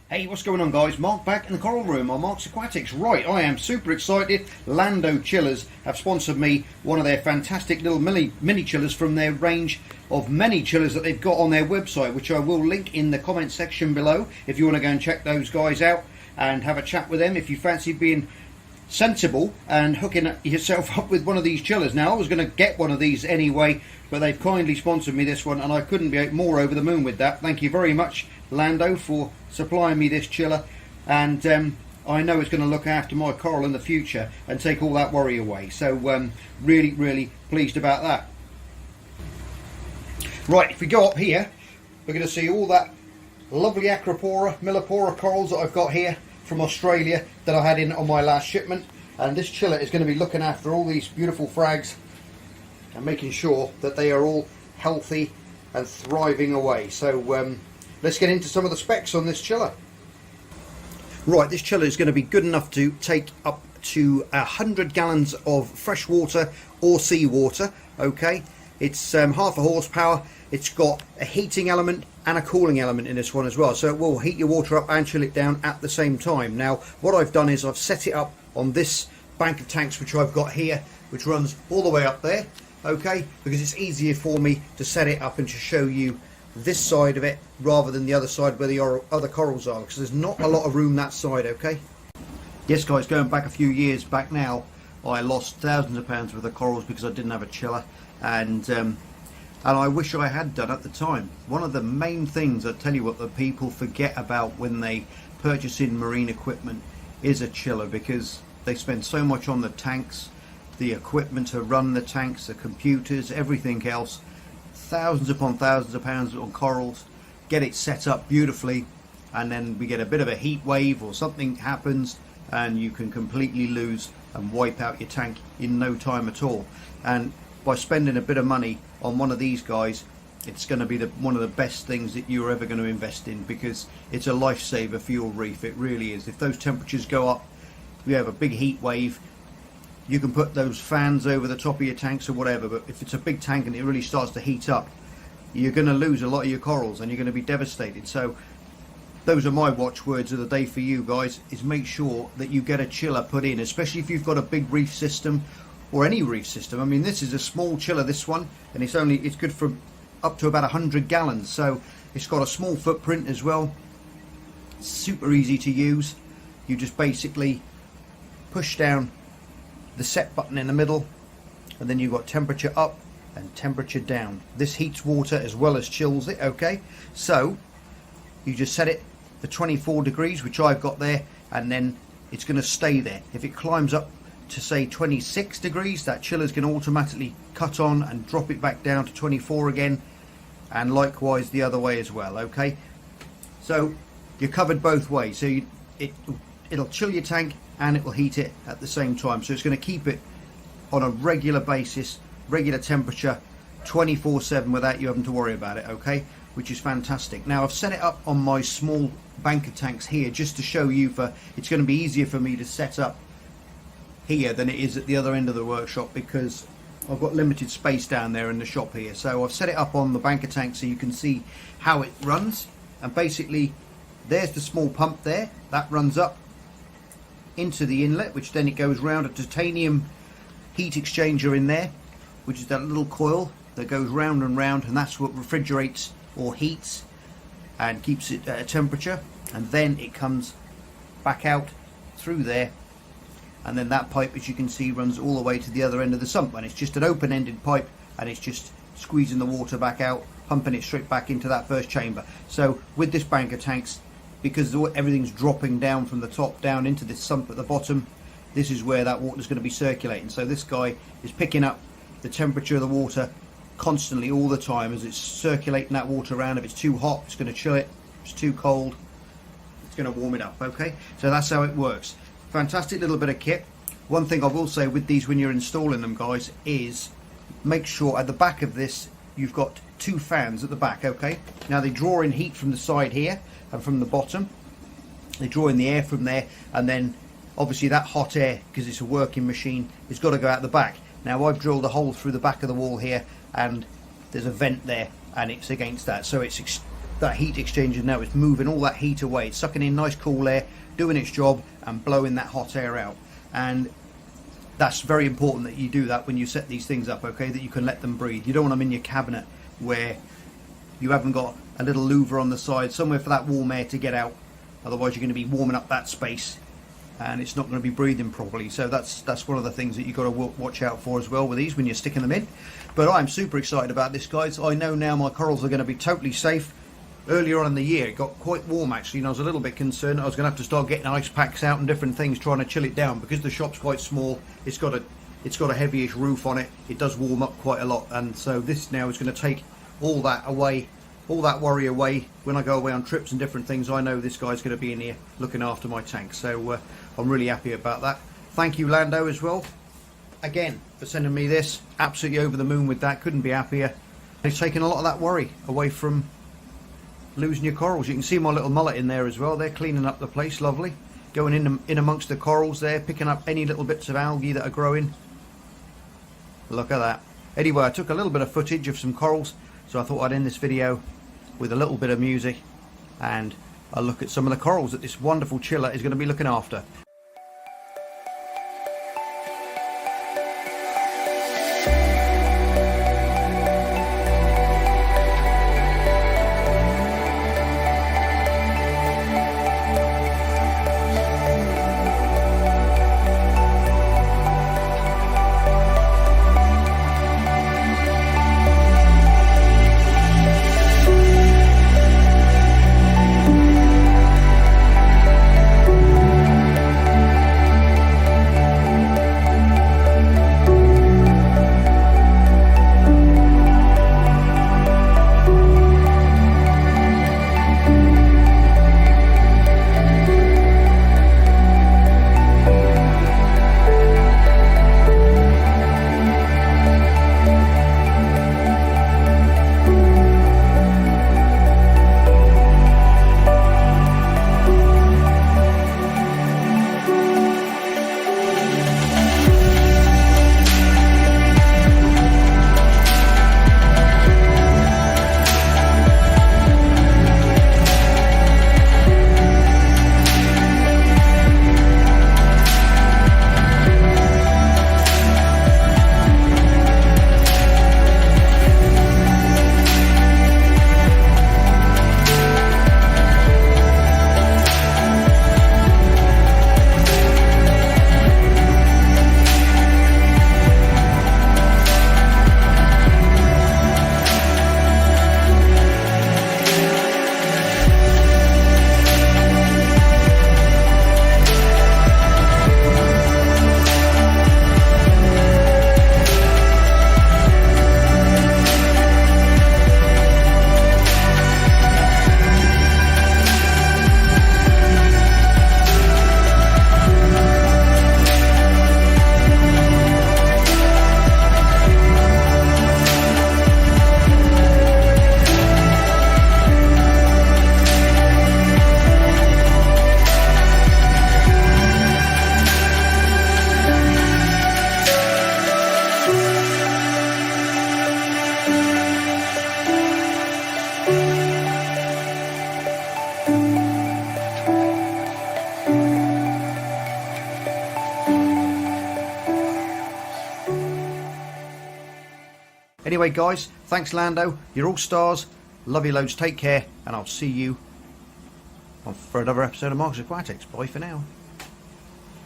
Hey, what's going on guys? Mark back in the coral room on Mark's Aquatics. Right, I am super excited. Lando chillers have sponsored me one of their fantastic little mini chillers from their range of many chillers that they've got on their website, which I will link in the comment section below if you want to go and check those guys out and have a chat with them if you fancy being sensible and hooking yourself up with one of these chillers. Now, I was going to get one of these anyway, but they've kindly sponsored me this one and I couldn't be more over the moon with that. Thank you very much, Lando, for supplying me this chiller, and I know it's going to look after my coral in the future and take all that worry away. So really pleased about that. Right, if we go up here, we're going to see all that lovely Acropora, Millipora corals that I've got here from Australia that I had in on my last shipment, and this chiller is going to be looking after all these beautiful frags and making sure that they are all healthy and thriving away. So let's get into some of the specs on this chiller. Right, this chiller is going to be good enough to take up to 100 gallons of fresh water or seawater. Okay, it's half a horsepower. It's got a heating element and a cooling element in this one as well, so it will heat your water up and chill it down at the same time. Now, what I've done is I've set it up on this bank of tanks which I've got here, which runs all the way up there, okay, because it's easier for me to set it up and to show you this side of it rather than the other side where the other corals are, because there's not a lot of room that side. Okay, yes guys, going back a few years back now, I lost thousands of pounds worth of corals because I didn't have a chiller, and I wish I had done at the time. One of the main things, I tell you what, that people forget about when they purchase in marine equipment is a chiller, because they spend so much on the tanks, the equipment to run the tanks, the computers, everything else, thousands upon thousands of pounds on corals, get it set up beautifully, and then we get a bit of a heat wave or something happens and you can completely lose and wipe out your tank in no time at all. And by spending a bit of money on one of these guys, it's going to be one of the best things that you're ever going to invest in, because it's a lifesaver for your reef. It really is. If those temperatures go up, you have a big heat wave, you can put those fans over the top of your tanks or whatever, but if it's a big tank and it really starts to heat up, you're going to lose a lot of your corals and you're going to be devastated. So those are my watchwords of the day for you guys, is make sure that you get a chiller put in, especially if you've got a big reef system or any reef system. I mean, this is a small chiller, this one, and it's good for up to about 100 gallons, so it's got a small footprint as well. Super easy to use. You just basically push down the set button in the middle, and then you've got temperature up and temperature down. This heats water as well as chills it. Okay, so you just set it for 24 degrees, which I've got there, and then it's going to stay there. If it climbs up to say 26 degrees, that chiller's going to automatically cut on and drop it back down to 24 again, and likewise the other way as well. Okay, so you're covered both ways. So it'll chill your tank and it will heat it at the same time, so it's going to keep it on a regular basis, regular temperature, 24/7 without you having to worry about it. Okay, which is fantastic. Now, I've set it up on my small bank of tanks here just to show you, it's going to be easier for me to set up here than it is at the other end of the workshop, because I've got limited space down there in the shop here. So I've set it up on the bank of tanks so you can see how it runs, and basically there's the small pump there that runs up into the inlet, which then it goes round a titanium heat exchanger in there, which is that little coil that goes round and round, and that's what refrigerates or heats and keeps it at a temperature, and then it comes back out through there, and then that pipe, as you can see, runs all the way to the other end of the sump, and it's just an open-ended pipe, and it's just squeezing the water back out, pumping it straight back into that first chamber. So with this bank of tanks, because everything's dropping down from the top down into this sump at the bottom, this is where that water is going to be circulating. So this guy is picking up the temperature of the water constantly all the time as it's circulating that water around. If it's too hot, it's going to chill it. If it's too cold, it's going to warm it up. Okay, so that's how it works. Fantastic little bit of kit. One thing I will say with these when you're installing them, guys, is make sure at the back of this you've got two fans at the back. Okay, now they draw in heat from the side here and from the bottom. They draw in the air from there, and then obviously that hot air, because it's a working machine, has got to go out the back. Now I've drilled a hole through the back of the wall here, and there's a vent there, and it's against that, so it's that heat exchanger now is moving all that heat away. It's sucking in nice cool air, doing its job and blowing that hot air out. And that's very important that you do that when you set these things up, okay, that you can let them breathe. You don't want them in your cabinet where you haven't got a little louver on the side, somewhere for that warm air to get out. Otherwise you're going to be warming up that space and it's not going to be breathing properly. So that's one of the things that you've got to watch out for as well with these when you're sticking them in. But I'm super excited about this, guys. I know now my corals are going to be totally safe. Earlier on in the year it got quite warm actually, and I was a little bit concerned I was going to have to start getting ice packs out and different things trying to chill it down, because the shop's quite small. It's got a heavyish roof on it. It does warm up quite a lot, and so this now is going to take all that away, all that worry away. When I go away on trips and different things, I know this guy's going to be in here looking after my tank. So I'm really happy about that. Thank you, Lando, as well, again, for sending me this. Absolutely over the moon with that. Couldn't be happier. It's taken a lot of that worry away from losing your corals. You can see my little mullet in there as well. They're cleaning up the place, lovely. Going in amongst the corals there, picking up any little bits of algae that are growing. Look at that. Anyway, I took a little bit of footage of some corals, so I thought I'd end this video with a little bit of music and a look at some of the corals that this wonderful chiller is going to be looking after. Anyway, guys, thanks, Lando. You're all stars. Love you loads. Take care, and I'll see you for another episode of Marcus Aquatics. Bye for now.